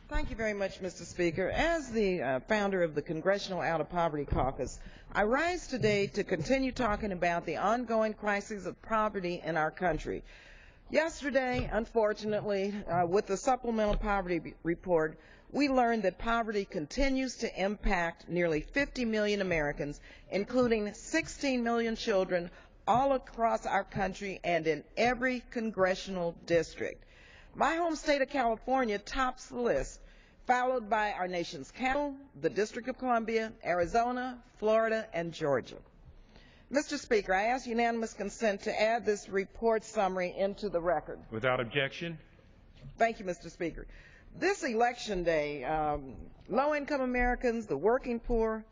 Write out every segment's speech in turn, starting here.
Thank you very much, Mr. Speaker. As the founder of the Congressional Out of Poverty Caucus, I rise today to continue talking about the ongoing crisis of poverty in our country. Yesterday, unfortunately, with the Supplemental Poverty Report, we learned that poverty continues to impact nearly 50 million Americans, including 16 million children all across our country and in every congressional district. My home state of California tops the list, followed by our nation's capital, the District of Columbia, Arizona, Florida, and Georgia. Mr. Speaker, I ask unanimous consent to add this report summary into the record. Without objection. Thank you, Mr. Speaker. This election day, low-income Americans, the working poor,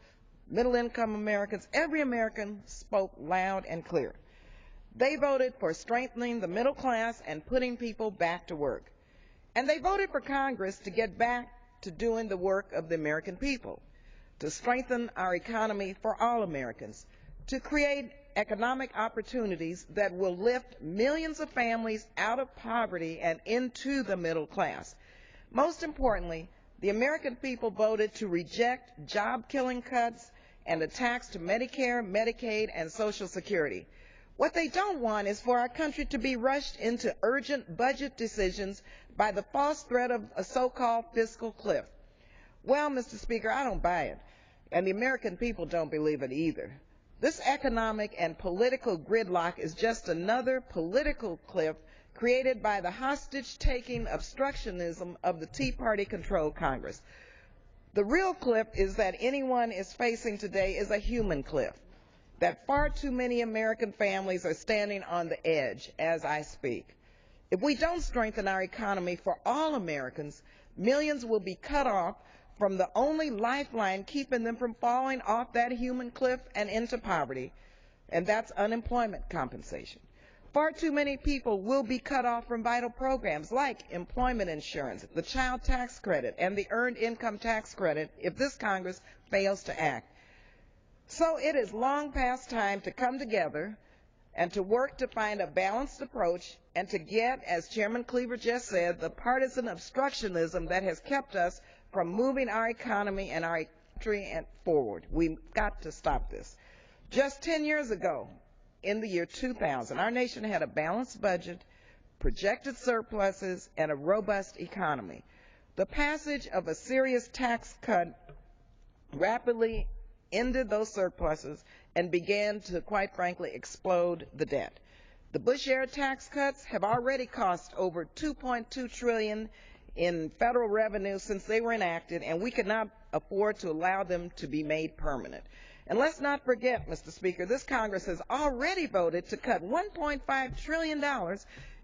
middle-income Americans, every American spoke loud and clear. They voted for strengthening the middle class and putting people back to work. And they voted for Congress to get back to doing the work of the American people, to strengthen our economy for all Americans, to create economic opportunities that will lift millions of families out of poverty and into the middle class. Most importantly, the American people voted to reject job-killing cuts and attacks to Medicare, Medicaid, and Social Security. What they don't want is for our country to be rushed into urgent budget decisions by the false threat of a so-called fiscal cliff. Well, Mr. Speaker, I don't buy it, and the American people don't believe it either. This economic and political gridlock is just another political cliff created by the hostage-taking obstructionism of the Tea Party-controlled Congress. The real cliff is that anyone is facing today is a human cliff, that far too many American families are standing on the edge as I speak. If we don't strengthen our economy for all Americans, millions will be cut off from the only lifeline keeping them from falling off that human cliff and into poverty, and that's unemployment compensation. Far too many people will be cut off from vital programs like employment insurance, the child tax credit, and the earned income tax credit if this Congress fails to act. So it is long past time to come together and to work to find a balanced approach and to get, as Chairman Cleaver just said, the partisan obstructionism that has kept us from moving our economy and our country forward. We've got to stop this. Just 10 years ago, in the year 2000, our nation had a balanced budget, projected surpluses, and a robust economy. The passage of a serious tax cut rapidly ended those surpluses and began to, quite frankly, explode the debt. The Bush-era tax cuts have already cost over $2.2 trillion in federal revenue since they were enacted, and we could not afford to allow them to be made permanent. And let's not forget, Mr. Speaker, this Congress has already voted to cut $1.5 trillion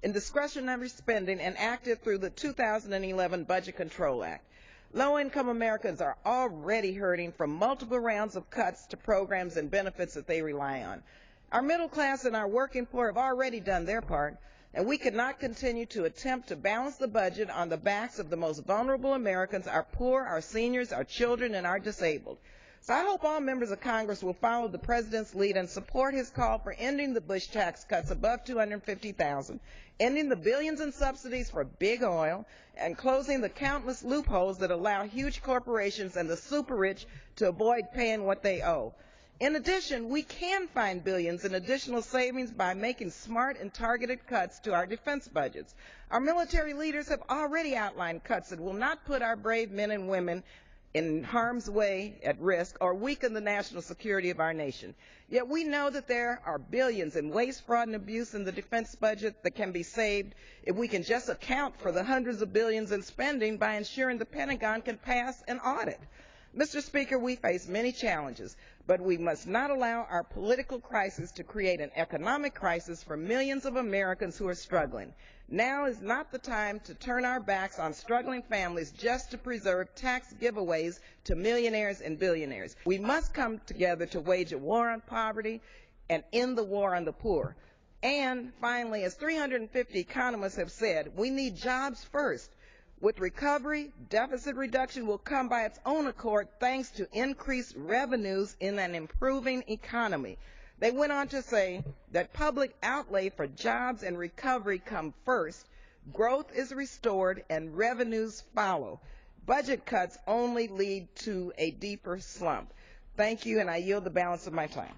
in discretionary spending enacted through the 2011 Budget Control Act. Low-income Americans are already hurting from multiple rounds of cuts to programs and benefits that they rely on. Our middle class and our working poor have already done their part, and we cannot continue to attempt to balance the budget on the backs of the most vulnerable Americans, our poor, our seniors, our children, and our disabled. So I hope all members of Congress will follow the President's lead and support his call for ending the Bush tax cuts above $250,000, ending the billions in subsidies for big oil, and closing the countless loopholes that allow huge corporations and the super rich to avoid paying what they owe. In addition, we can find billions in additional savings by making smart and targeted cuts to our defense budgets. Our military leaders have already outlined cuts that will not put our brave men and women in harm's way at risk or weaken the national security of our nation. Yet we know that there are billions in waste, fraud, and abuse in the defense budget that can be saved if we can just account for the hundreds of billions in spending by ensuring the Pentagon can pass an audit. Mr. Speaker, we face many challenges, but we must not allow our political crisis to create an economic crisis for millions of Americans who are struggling. Now is not the time to turn our backs on struggling families just to preserve tax giveaways to millionaires and billionaires. We must come together to wage a war on poverty and end the war on the poor. And finally, as 350 economists have said, we need jobs first. With recovery, deficit reduction will come by its own accord thanks to increased revenues in an improving economy. They went on to say that public outlay for jobs and recovery come first, growth is restored, and revenues follow. Budget cuts only lead to a deeper slump. Thank you, and I yield the balance of my time.